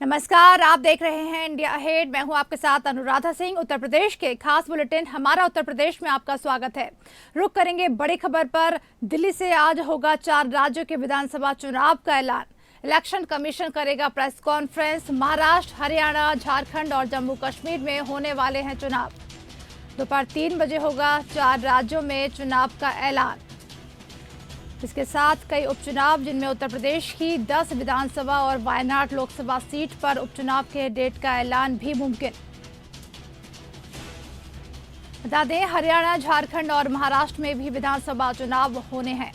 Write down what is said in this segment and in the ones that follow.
नमस्कार, आप देख रहे हैं इंडिया अहेड। मैं हूं आपके साथ अनुराधा सिंह। उत्तर प्रदेश के खास बुलेटिन हमारा उत्तर प्रदेश में आपका स्वागत है। रुक करेंगे बड़ी खबर पर। दिल्ली से आज होगा 4 राज्यों के विधानसभा चुनाव का ऐलान। इलेक्शन कमीशन करेगा प्रेस कॉन्फ्रेंस। महाराष्ट्र, हरियाणा, झारखंड और जम्मू कश्मीर में होने वाले हैं चुनाव। दोपहर 3 बजे होगा 4 राज्यों में चुनाव का ऐलान। इसके साथ कई उपचुनाव, जिनमें उत्तर प्रदेश की 10 विधानसभा और वायनाड लोकसभा सीट पर उपचुनाव के डेट का ऐलान भी मुमकिन। बता दें, हरियाणा, झारखंड और महाराष्ट्र में भी विधानसभा चुनाव होने हैं।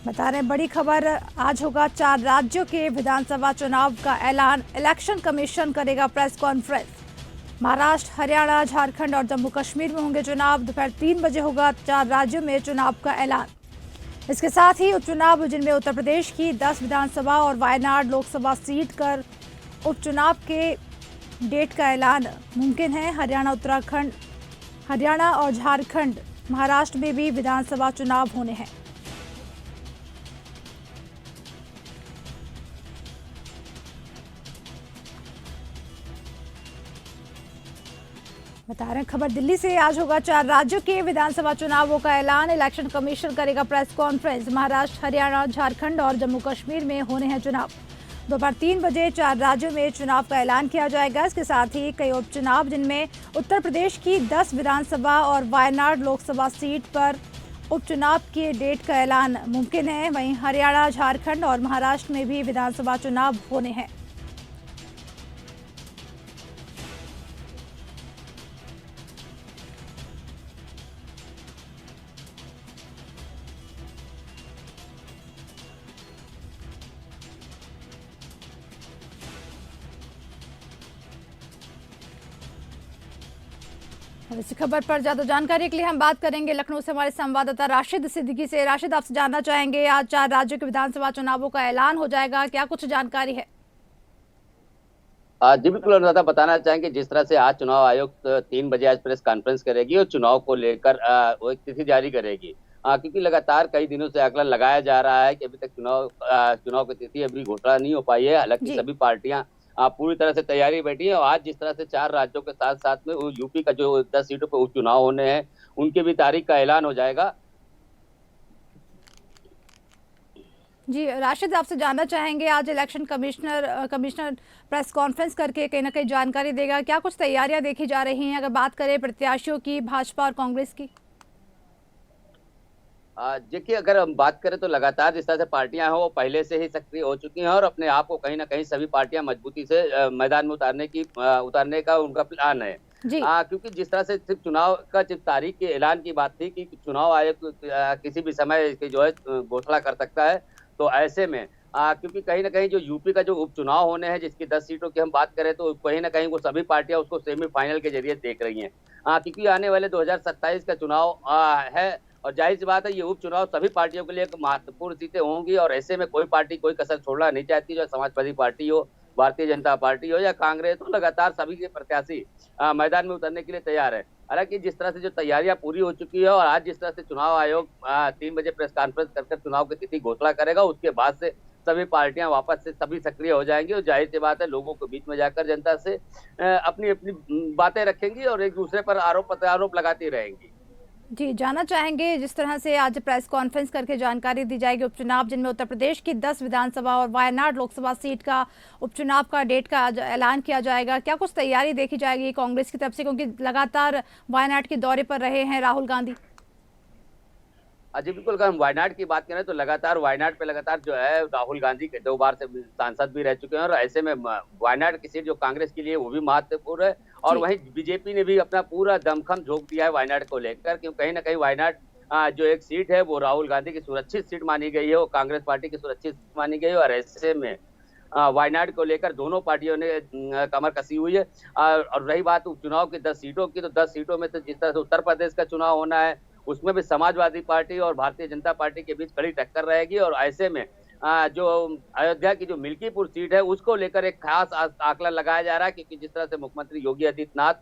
बता रहे बड़ी खबर, आज होगा 4 राज्यों के विधानसभा चुनाव का ऐलान। इलेक्शन कमीशन करेगा प्रेस कॉन्फ्रेंस। महाराष्ट्र, हरियाणा, झारखंड और जम्मू कश्मीर में होंगे चुनाव। दोपहर 3 बजे होगा 4 राज्यों में चुनाव का ऐलान। इसके साथ ही उपचुनाव, जिनमें उत्तर प्रदेश की 10 विधानसभा और वायनाड लोकसभा सीट कर उपचुनाव के डेट का ऐलान मुमकिन है। हरियाणा और झारखंड, महाराष्ट्र में भी विधानसभा चुनाव होने हैं। बता रहे हैं खबर दिल्ली से, आज होगा 4 राज्यों के विधानसभा चुनावों का ऐलान। इलेक्शन कमीशन करेगा प्रेस कॉन्फ्रेंस। महाराष्ट्र, हरियाणा, झारखंड और जम्मू कश्मीर में होने हैं चुनाव। दोपहर 3 बजे 4 राज्यों में चुनाव का ऐलान किया जाएगा। इसके साथ ही कई उपचुनाव, जिनमें उत्तर प्रदेश की 10 विधानसभा और वायनाड लोकसभा सीट पर उपचुनाव के डेट का ऐलान मुमकिन है। वहीं हरियाणा, झारखंड और महाराष्ट्र में भी विधानसभा चुनाव होने हैं। इसी खबर पर ज्यादा जानकारी के लिए हम बात करेंगे लखनऊ से हमारे संवाददाता राशिद सिद्दीकी से। राशिद, आपसे जानना चाहेंगे, आज 4 राज्यों के विधानसभा चुनावों का ऐलान हो जाएगा, क्या कुछ जानकारी है? जी बिल्कुल अनुराधा, बताना चाहेंगे जिस तरह से आज चुनाव आयोग 3 बजे आज प्रेस कॉन्फ्रेंस करेगी और चुनाव को लेकर वो एक तिथि जारी करेगी। क्योंकि लगातार कई दिनों से आकलन लगाया जा रहा है कि अभी तक चुनाव की तिथि अभी घोषणा नहीं हो पाई है। हालांकि सभी पार्टियां पूरी तरह से तैयारी बैठी है और आज जिस तरह से 4 राज्यों के साथ साथ में यूपी का जो 10 सीटों पर उपचुनाव होने हैं, उनके भी तारीख का ऐलान हो जाएगा। जी राशिद, आपसे जानना चाहेंगे, आज इलेक्शन कमिश्नर प्रेस कॉन्फ्रेंस करके कहीं ना कहीं जानकारी देगा, क्या कुछ तैयारियां देखी जा रही हैं? अगर बात करें प्रत्याशियों की, भाजपा और कांग्रेस की। देखिए, अगर हम बात करें तो लगातार जिस तरह से पार्टियां हैं वो पहले से ही सक्रिय हो चुकी हैं और अपने आप को कहीं ना कहीं सभी पार्टियां मजबूती से मैदान में उतारने का उनका प्लान है। क्योंकि जिस तरह से सिर्फ चुनाव का सिर्फ तारीख के ऐलान की बात थी कि चुनाव आयोग किसी भी समय इसकी जो है घोषणा कर सकता है, तो ऐसे में क्योंकि कहीं ना कहीं जो यूपी का जो उपचुनाव होने हैं, जिसकी 10 सीटों की हम बात करें, तो कहीं ना कहीं वो सभी पार्टियां उसको सेमीफाइनल के जरिए देख रही हैं। क्योंकि आने वाले 2027 का चुनाव है और जाहिर सी बात है ये उपचुनाव सभी पार्टियों के लिए एक महत्वपूर्ण सीटें होंगी और ऐसे में कोई पार्टी कोई कसर छोड़ना नहीं चाहती, जो समाजवादी पार्टी हो, भारतीय जनता पार्टी हो या कांग्रेस, तो लगातार सभी के प्रत्याशी मैदान में उतरने के लिए तैयार है। हालांकि जिस तरह से जो तैयारियां पूरी हो चुकी है और आज जिस तरह से चुनाव आयोग 3 बजे प्रेस कॉन्फ्रेंस कर चुनाव की तिथि घोषणा करेगा, उसके बाद से सभी पार्टियां वापस से सभी सक्रिय हो जाएंगी और जाहिर सी बात है लोगों के बीच में जाकर जनता से अपनी अपनी बातें रखेंगी और एक दूसरे पर आरोप प्रत्यारोप लगाती रहेंगी। जी, जानना चाहेंगे, जिस तरह से आज प्रेस कॉन्फ्रेंस करके जानकारी दी जाएगी उपचुनाव, जिनमें उत्तर प्रदेश की 10 विधानसभा और वायनाड लोकसभा सीट का उपचुनाव का डेट का ऐलान किया जाएगा, क्या कुछ तैयारी देखी जाएगी कांग्रेस की तरफ से, क्योंकि लगातार वायनाड के दौरे पर रहे हैं राहुल गांधी? जी बिल्कुल, अगर हम वायनाड की बात करें तो लगातार वायनाड पे लगातार जो है राहुल गांधी के 2 बार से सांसद भी रह चुके हैं और ऐसे में वायनाड की सीट जो कांग्रेस के लिए वो भी महत्वपूर्ण है और वहीं बीजेपी ने भी अपना पूरा दमखम झोंक दिया है वायनाड को लेकर, क्योंकि कहीं ना कहीं वायनाड जो एक सीट है वो राहुल गांधी की सुरक्षित सीट मानी गई है, वो कांग्रेस पार्टी की सुरक्षित सीट मानी गई है और ऐसे में वायनाड को लेकर दोनों पार्टियों ने कमर कसी हुई है। और रही बात उपचुनाव की 10 सीटों की, तो 10 सीटों में से जिस तरह से उत्तर प्रदेश का चुनाव होना है, उसमें भी समाजवादी पार्टी और भारतीय जनता पार्टी के बीच कड़ी टक्कर रहेगी और ऐसे में जो अयोध्या की जो मिल्कीपुर सीट है उसको लेकर एक खास आंकलन लगाया जा रहा है, क्योंकि जिस तरह से मुख्यमंत्री योगी आदित्यनाथ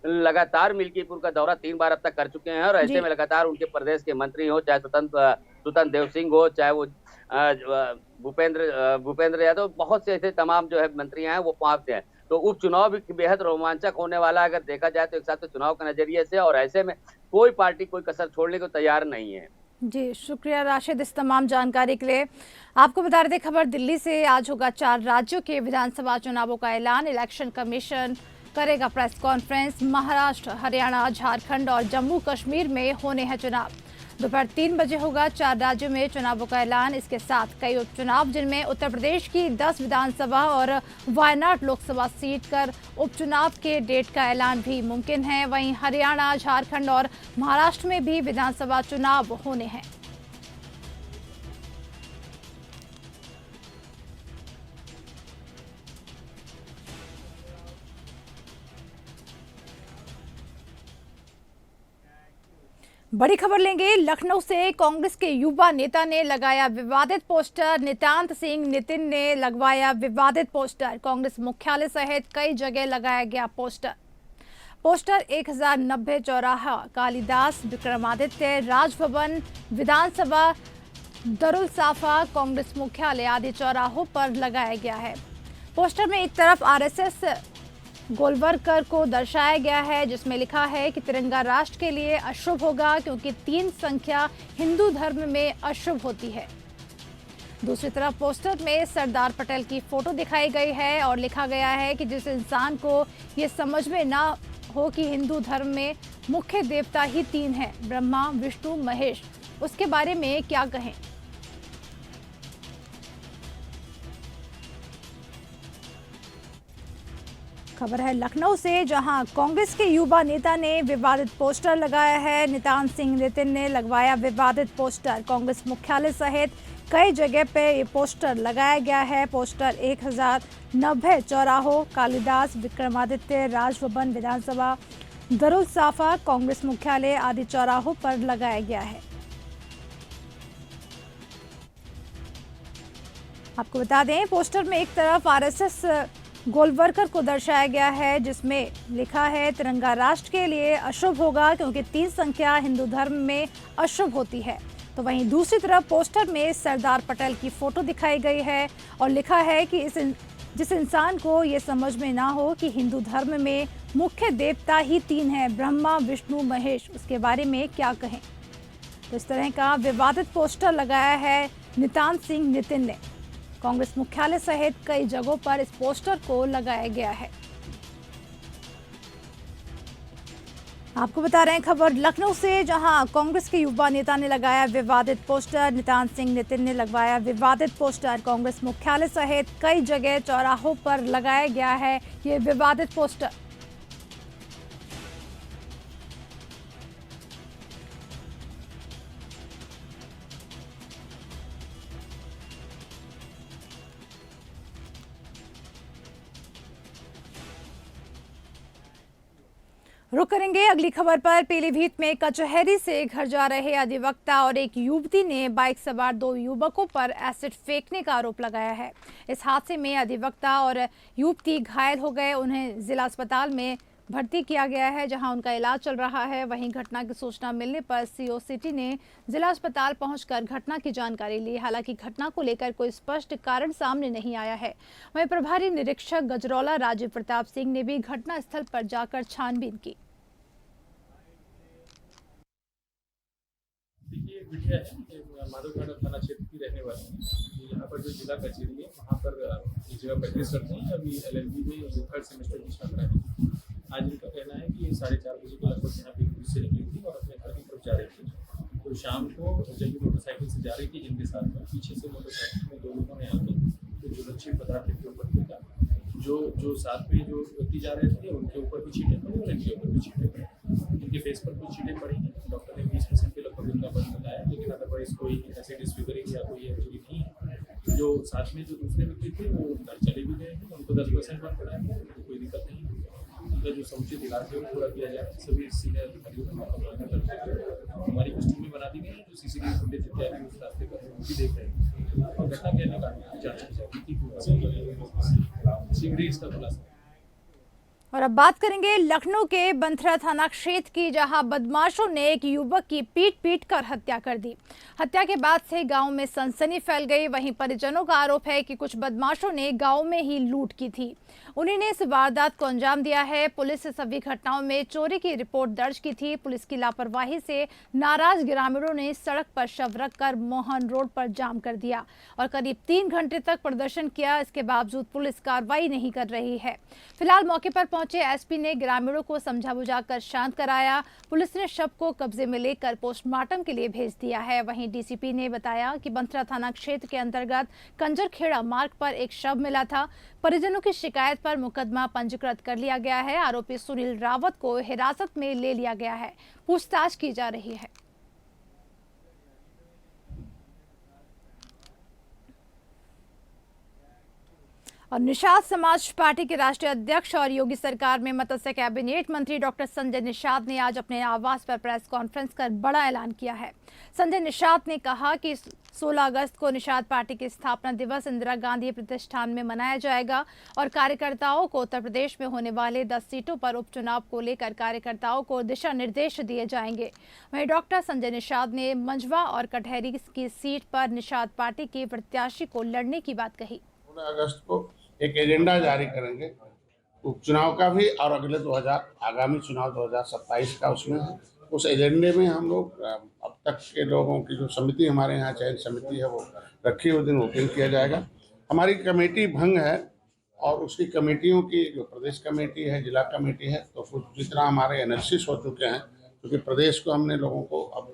लगातार मिल्कीपुर का दौरा 3 बार अब तक कर चुके हैं और ऐसे में लगातार उनके प्रदेश के मंत्री हो, चाहे स्वतंत्र देव सिंह हो, चाहे वो भूपेंद्र यादव, बहुत से ऐसे तमाम जो है मंत्री हैं वो पहुंचते हैं। तो उपचुनाव भी बेहद रोमांचक होने वाला है अगर देखा जाए तो एक साथ चुनाव के नजरिए से, और ऐसे में कोई पार्टी कोई कसर छोड़ने को तैयार नहीं है। जी शुक्रिया राशिद इस तमाम जानकारी के लिए। आपको बता रहे थे खबर दिल्ली से, आज होगा 4 राज्यों के विधानसभा चुनावों का ऐलान। इलेक्शन कमीशन करेगा प्रेस कॉन्फ्रेंस। महाराष्ट्र, हरियाणा, झारखंड और जम्मू कश्मीर में होने हैं चुनाव। दोपहर 3 बजे होगा 4 राज्यों में चुनावों का ऐलान। इसके साथ कई उपचुनाव, जिनमें उत्तर प्रदेश की 10 विधानसभा और वायनाड लोकसभा सीट कर उपचुनाव के डेट का ऐलान भी मुमकिन है। वहीं हरियाणा, झारखंड और महाराष्ट्र में भी विधानसभा चुनाव होने हैं। बड़ी खबर लेंगे लखनऊ से। कांग्रेस के युवा नेता ने लगाया विवादित पोस्टर। नितांत सिंह नितिन ने लगवाया विवादित पोस्टर। कांग्रेस मुख्यालय सहित कई जगह लगाया गया पोस्टर। 1090 चौराहा, कालिदास, विक्रमादित्य, राजभवन, विधानसभा, दरुल साफा, कांग्रेस मुख्यालय आदि चौराहों पर लगाया गया है। पोस्टर में एक तरफ आरएसएस गोलवरकर को दर्शाया गया है, जिसमें लिखा है कि तिरंगा राष्ट्र के लिए अशुभ होगा क्योंकि 3 संख्या हिंदू धर्म में अशुभ होती है। दूसरी तरफ पोस्टर में सरदार पटेल की फोटो दिखाई गई है और लिखा गया है कि जिस इंसान को ये समझ में ना हो कि हिंदू धर्म में मुख्य देवता ही 3 हैं, ब्रह्मा, विष्णु, महेश, उसके बारे में क्या कहें। खबर है लखनऊ से, जहां कांग्रेस के युवा नेता ने विवादित पोस्टर लगाया है। नितांत सिंह नितिन ने लगवाया विवादित पोस्टर। कांग्रेस मुख्यालय सहित कई जगह पे ये पोस्टर लगाया गया है। पोस्टर 1090 चौराहों, कालिदास, विक्रमादित्य, राजभवन, विधानसभा, दरुल साफा, कांग्रेस मुख्यालय आदि चौराहों पर लगाया गया है। आपको बता दें, पोस्टर में एक तरफ आरएसएस गोलवरकर को दर्शाया गया है, जिसमें लिखा है तिरंगा राष्ट्र के लिए अशुभ होगा क्योंकि 3 संख्या हिंदू धर्म में अशुभ होती है। तो वहीं दूसरी तरफ पोस्टर में सरदार पटेल की फोटो दिखाई गई है और लिखा है कि जिस इंसान को ये समझ में ना हो कि हिंदू धर्म में मुख्य देवता ही 3 हैं, ब्रह्मा, विष्णु, महेश, उसके बारे में क्या कहें। तो इस तरह का विवादित पोस्टर लगाया है नितांत सिंह नितिन ने। कांग्रेस मुख्यालय सहित कई जगहों पर इस पोस्टर को लगाया गया है। आपको बता रहे हैं खबर लखनऊ से, जहां कांग्रेस के युवा नेता ने लगाया विवादित पोस्टर। नितांत सिंह नितिन ने लगवाया विवादित पोस्टर। कांग्रेस मुख्यालय सहित कई जगह चौराहों पर लगाया गया है ये विवादित पोस्टर। रुक करेंगे अगली खबर पर। पीलीभीत में कचहरी से घर जा रहे अधिवक्ता और एक युवती ने बाइक सवार 2 युवकों पर एसिड फेंकने का आरोप लगाया है। इस हादसे में अधिवक्ता और युवती घायल हो गए। उन्हें जिला अस्पताल में भर्ती किया गया है, जहां उनका इलाज चल रहा है। वहीं घटना की सूचना मिलने पर सीओ सिटी ने जिला अस्पताल पहुंचकर घटना की जानकारी ली। हालांकि घटना को लेकर कोई स्पष्ट कारण सामने नहीं आया है। वहीं प्रभारी निरीक्षक गजरौला राजीव प्रताप सिंह ने भी घटना स्थल पर जाकर छानबीन की। देखिए, बिटिया है माधवखाना थाना क्षेत्र की रहने वाली है। यहाँ पर जो जिला कचेरी है वहाँ पर एक जगह प्रैक्टिस करते हैं। अभी LLB में 3rd सेमेस्टर की छात्रा है। आज इनका कहना है कि 4:30 बजे के लगभग यहाँ पे पुलिस से निकली थी और अपने घर की तरफ जा रही थी। तो शाम को जब भी मोटरसाइकिल से जा रही थी, जिनके साथ में पीछे से मोटरसाइकिल में 2 लोगों ने आके तो सुरक्षित पदार्थ के ऊपर फेंका। जो साथ में जो व्यक्ति जा रहे थे उनके ऊपर भी छींटे पड़े और इनके ऊपर भी छींटे पड़े। इनके फेस पर कुछ छींटे पड़ी हैं। डॉक्टर ने 20% के लगभग इनका बल बताया, लेकिन अदरवाइज कोई ऐसे डिस्फिगरिंग या कोई इंजरी नहीं है। जो साथ में जो दूसरे व्यक्ति थे वो घर चले भी गए हैं। उनको 10% बल पड़ा है, तो कोई दिक्कत नहीं है। उनका जो समुचित इलाज है वो पूरा किया जाए। सभी सीनियर अधिकारियों को मौका मिलने पर हमारी कुछ टीमें बना दी गई हैं जो CCTV फुटेज इत्यादि उस रास्ते पर वो भी देख रहे हैं और घटना के अन्य कारणों की जांच की जाएगी। शीघ्र ही इसका खुलासा। और अब बात करेंगे लखनऊ के बंथरा थाना क्षेत्र की, जहां बदमाशों ने एक युवक की पीट कर हत्या कर दी। हत्या के बाद से गांव में सनसनी फैल गई। वहीं परिजनों का आरोप है कि कुछ बदमाशों ने गांव में ही लूट की थी। उन्हीं ने इस वारदात को अंजाम दिया है। पुलिस ने सभी घटनाओं में चोरी की रिपोर्ट दर्ज की थी। पुलिस की लापरवाही से नाराज ग्रामीणों ने सड़क पर शव रखकर मोहन रोड पर जाम कर दिया और करीब 3 घंटे तक प्रदर्शन किया। इसके बावजूद पुलिस कार्रवाई नहीं कर रही है। फिलहाल मौके पर पहुंचे एसपी ने ग्रामीणों को समझा बुझाकर शांत कराया। पुलिस ने शव को कब्जे में लेकर पोस्टमार्टम के लिए भेज दिया है। वहीं डीसीपी ने बताया कि बंथरा थाना क्षेत्र के अंतर्गत कंजरखेड़ा मार्ग पर एक शव मिला था। परिजनों की शिकायत पर मुकदमा पंजीकृत कर लिया गया है। आरोपी सुनील रावत को हिरासत में ले लिया गया है। पूछताछ की जा रही है। और निषाद समाज पार्टी के राष्ट्रीय अध्यक्ष और योगी सरकार में मत्स्य कैबिनेट मंत्री डॉक्टर संजय निषाद ने आज अपने आवास पर प्रेस कॉन्फ्रेंस कर बड़ा ऐलान किया है। संजय निषाद ने कहा कि 16 अगस्त को निषाद पार्टी की स्थापना दिवस इंदिरा गांधी प्रतिष्ठान में मनाया जाएगा और कार्यकर्ताओं को उत्तर प्रदेश में होने वाले 10 सीटों पर उपचुनाव को लेकर कार्यकर्ताओं को दिशा निर्देश दिए जाएंगे। वहीं डॉक्टर संजय निषाद ने मंझवा और कटहरी की सीट पर निषाद पार्टी के प्रत्याशी को लड़ने की बात कही। 16 अगस्त को एक एजेंडा जारी करेंगे उपचुनाव का भी और अगले आगामी चुनाव 2027 का। उसमें उस एजेंडे में हम लोग अब तक के लोगों की जो समिति हमारे यहाँ चयन समिति है वो रखी, उस दिन वोटिंग किया जाएगा। हमारी कमेटी भंग है और उसकी कमेटियों की जो प्रदेश कमेटी है, जिला कमेटी है, तो कुछ जितना हमारे एनालिसिस हो चुके हैं, क्योंकि प्रदेश को हमने लोगों को अब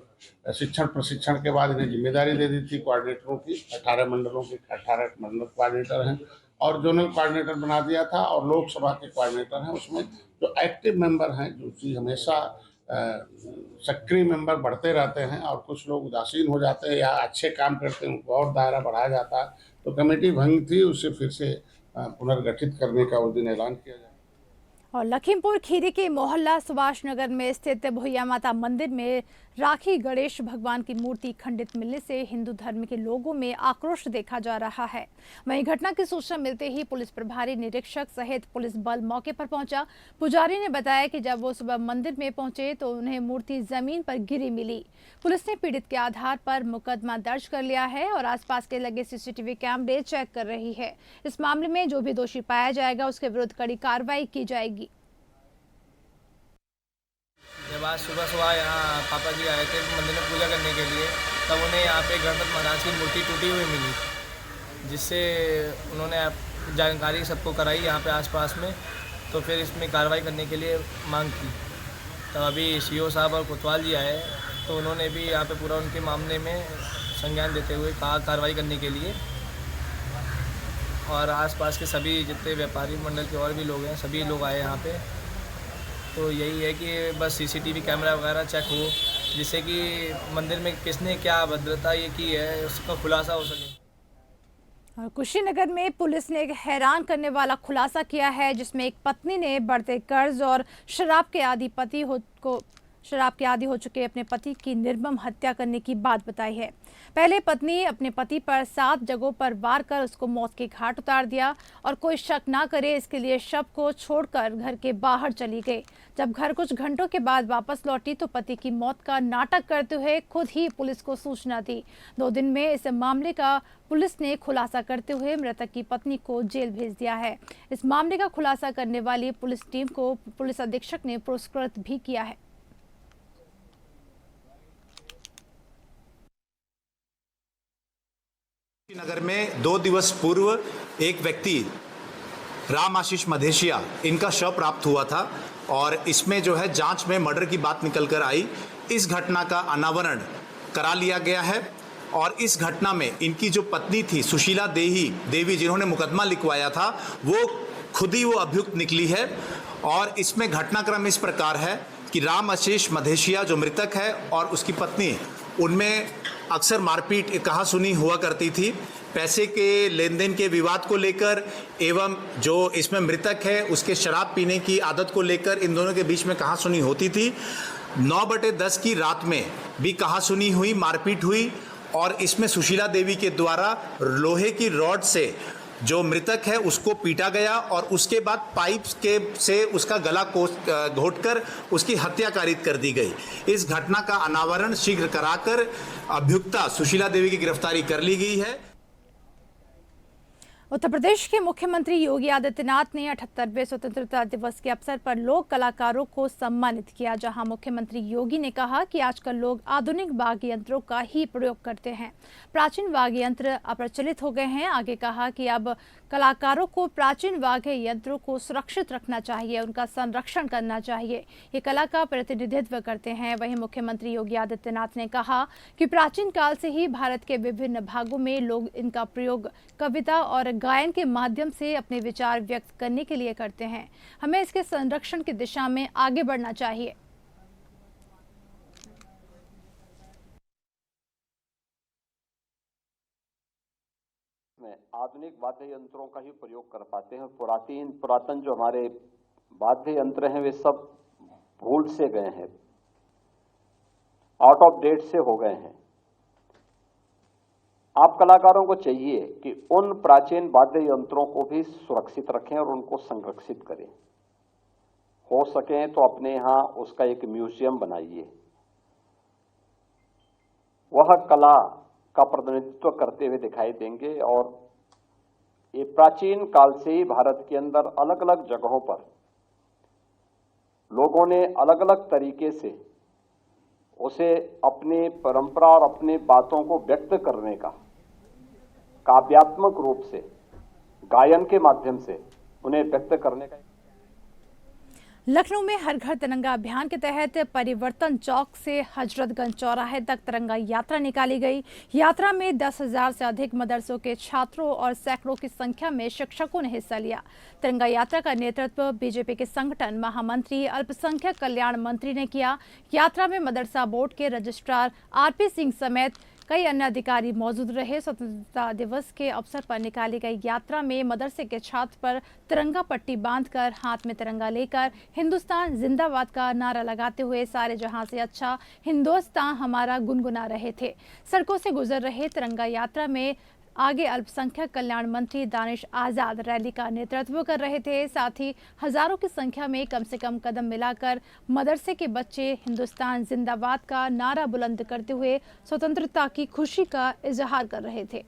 शिक्षण प्रशिक्षण के बाद इन्हें जिम्मेदारी दे दी थी कोऑर्डिनेटरों की। 18 मंडलों के 18 मंडल कोऑर्डिनेटर हैं और जोनल कोऑर्डिनेटर बना दिया था और लोकसभा के कोऑर्डिनेटर हैं। उसमें जो एक्टिव मेंबर हैं, जो हमेशा सक्रिय मेंबर बढ़ते रहते हैं और कुछ लोग उदासीन हो जाते हैं या अच्छे काम करते हैं, उनको और दायरा बढ़ाया जाता है। तो कमेटी भंग थी, उसे फिर से पुनर्गठित करने का उस दिन ऐलान किया जाए। और लखीमपुर खीरी के मोहल्ला सुभाष नगर में स्थित भोइया माता मंदिर में राखी गणेश भगवान की मूर्ति खंडित मिलने से हिंदू धर्म के लोगों में आक्रोश देखा जा रहा है। वहीं घटना की सूचना मिलते ही पुलिस प्रभारी निरीक्षक सहित पुलिस बल मौके पर पहुंचा। पुजारी ने बताया कि जब वो सुबह मंदिर में पहुंचे तो उन्हें मूर्ति जमीन पर गिरी मिली। पुलिस ने पीड़ित के आधार पर मुकदमा दर्ज कर लिया है और आसपास के लगे सीसीटीवी कैमरे चेक कर रही है। इस मामले में जो भी दोषी पाया जाएगा उसके विरुद्ध कड़ी कार्रवाई की जाएगी। जब आज सुबह यहाँ पापा जी आए थे मंदिर में पूजा करने के लिए, तब उन्हें यहाँ पे गणपति महाराज की मूर्ति टूटी हुई मिली, जिससे उन्होंने जानकारी सबको कराई यहाँ पे आसपास में। तो फिर इसमें कार्रवाई करने के लिए मांग की। तो अभी सीओ साहब और कोतवाल जी आए तो उन्होंने भी यहाँ पे पूरा उनके मामले में संज्ञान देते हुए कहा कार्रवाई करने के लिए। और आसपास के सभी जितने व्यापारी मंडल के और भी लोग हैं, सभी लोग आए यहाँ पे। तो यही है कि बस सीसीटीवी कैमरा वगैरह चेक हो, जिससे कि मंदिर में किसने क्या अभद्रता ये की है उसका खुलासा हो सके। और कुशीनगर में पुलिस ने एक हैरान करने वाला खुलासा किया है, जिसमें एक पत्नी ने बढ़ते कर्ज और शराब के आदी हो चुके अपने पति की निर्मम हत्या करने की बात बताई है। पहले पत्नी अपने पति पर 7 जगहों पर वार कर उसको मौत के घाट उतार दिया और कोई शक ना करे इसके लिए शव को छोड़कर घर के बाहर चली गई। जब घर कुछ घंटों के बाद वापस लौटी तो पति की मौत का नाटक करते हुए खुद ही पुलिस को सूचना दी। 2 दिन में इस मामले का पुलिस ने खुलासा करते हुए मृतक की पत्नी को जेल भेज दिया है। इस मामले का खुलासा करने वाली पुलिस टीम को पुलिस अधीक्षक ने पुरस्कृत भी किया है। नगर में 2 दिवस पूर्व एक व्यक्ति राम आशीष मधेशिया, इनका शव प्राप्त हुआ था और इसमें जो है जांच में मर्डर की बात निकल कर आई। इस घटना का अनावरण करा लिया गया है और इस घटना में इनकी जो पत्नी थी सुशीला देवी जिन्होंने मुकदमा लिखवाया था, वो खुद ही वो अभियुक्त निकली है। और इसमें घटनाक्रम इस प्रकार है कि राम आशीष मधेशिया जो मृतक है और उसकी पत्नी, उनमें अक्सर मारपीट कहा सुनी हुआ करती थी। पैसे के लेन देन के विवाद को लेकर एवं जो इसमें मृतक है उसके शराब पीने की आदत को लेकर इन दोनों के बीच में कहा सुनी होती थी। 9/10 की रात में भी कहा सुनी हुई, मारपीट हुई और इसमें सुशीला देवी के द्वारा लोहे की रॉड से जो मृतक है उसको पीटा गया और उसके बाद पाइप के से उसका गला घोंटकर उसकी हत्या कारित कर दी गई। इस घटना का अनावरण शीघ्र कराकर अभियुक्ता सुशीला देवी की गिरफ्तारी कर ली गई है। उत्तर प्रदेश के मुख्यमंत्री योगी आदित्यनाथ ने 78वें स्वतंत्रता दिवस के अवसर पर लोक कलाकारों को सम्मानित किया, जहां मुख्यमंत्री योगी ने कहा कि आजकल लोग आधुनिक वाद्य यंत्रों का ही प्रयोग करते हैं, प्राचीन वाद्य यंत्र अप्रचलित हो गए हैं। आगे कहा कि अब कलाकारों को प्राचीन वाद्य यंत्रों को सुरक्षित रखना चाहिए, उनका संरक्षण करना चाहिए, ये कला का प्रतिनिधित्व करते हैं। वहीं मुख्यमंत्री योगी आदित्यनाथ ने कहा कि प्राचीन काल से ही भारत के विभिन्न भागों में लोग इनका प्रयोग कविता और गायन के माध्यम से अपने विचार व्यक्त करने के लिए करते हैं। हमें इसके संरक्षण की दिशा में आगे बढ़ना चाहिए। आधुनिक वाद्य यंत्रों का ही प्रयोग कर पाते हैं। पुरातन जो हमारे वाद्य यंत्र हैं वे सब भूल से गए हैं, आउट ऑफ डेट से हो गए हैं। आप कलाकारों को चाहिए कि उन प्राचीन वाद्य यंत्रों को भी सुरक्षित रखें और उनको संरक्षित करें। हो सके तो अपने यहाँ उसका एक म्यूजियम बनाइए, वह कला का प्रतिनिधित्व करते हुए दिखाई देंगे। और ये प्राचीन काल से ही भारत के अंदर अलग अलग जगहों पर लोगों ने अलग अलग तरीके से उसे अपनी परंपरा और अपनी बातों को व्यक्त करने का काव्यात्मक रूप से गायन के माध्यम से उन्हें व्यक्त करने का। लखनऊ में हर घर तिरंगा अभियान के तहत परिवर्तन चौक से हजरतगंज चौराहे तक तिरंगा यात्रा निकाली गई। यात्रा में 10,000 से अधिक मदरसों के छात्रों और सैकड़ों की संख्या में शिक्षकों ने हिस्सा लिया। तिरंगा यात्रा का नेतृत्व बीजेपी के संगठन महामंत्री अल्पसंख्यक कल्याण मंत्री ने किया। यात्रा में मदरसा बोर्ड के रजिस्ट्रार आरपी सिंह समेत कई अन्य अधिकारी मौजूद रहे। स्वतंत्रता दिवस के अवसर पर निकाली गई यात्रा में मदरसे के छात्र पर तिरंगा पट्टी बांधकर हाथ में तिरंगा लेकर हिंदुस्तान जिंदाबाद का नारा लगाते हुए सारे जहां से अच्छा हिंदुस्तान हमारा गुनगुना रहे थे। सड़कों से गुजर रहे तिरंगा यात्रा में आगे अल्पसंख्यक कल्याण मंत्री दानिश आजाद रैली का नेतृत्व कर रहे थे। साथ ही हजारों की संख्या में कम से कम कदम मिलाकर मदरसे के बच्चे हिंदुस्तान जिंदाबाद का नारा बुलंद करते हुए स्वतंत्रता की खुशी का इजहार कर रहे थे।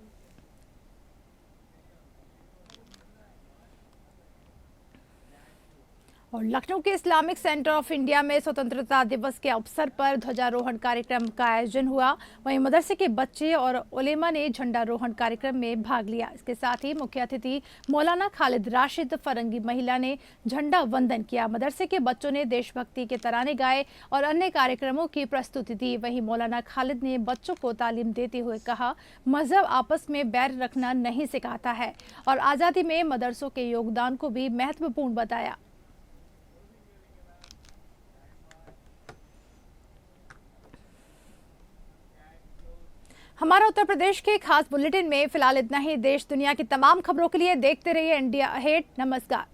और लखनऊ के इस्लामिक सेंटर ऑफ इंडिया में स्वतंत्रता दिवस के अवसर पर ध्वजारोहण कार्यक्रम का आयोजन हुआ। वहीं मदरसे के बच्चे और उलेमा ने झंडारोहण कार्यक्रम में भाग लिया। इसके साथ ही मुख्य अतिथि मौलाना खालिद राशिद फरंगी महिला ने झंडा वंदन किया। मदरसे के बच्चों ने देशभक्ति के तराने गाए और अन्य कार्यक्रमों की प्रस्तुति दी। वहीं मौलाना खालिद ने बच्चों को तालीम देते हुए कहा, मजहब आपस में बैर रखना नहीं सिखाता है और आज़ादी में मदरसों के योगदान को भी महत्वपूर्ण बताया। हमारा उत्तर प्रदेश के खास बुलेटिन में फिलहाल इतना ही। देश दुनिया की तमाम खबरों के लिए देखते रहिए इंडिया अहेड। नमस्कार।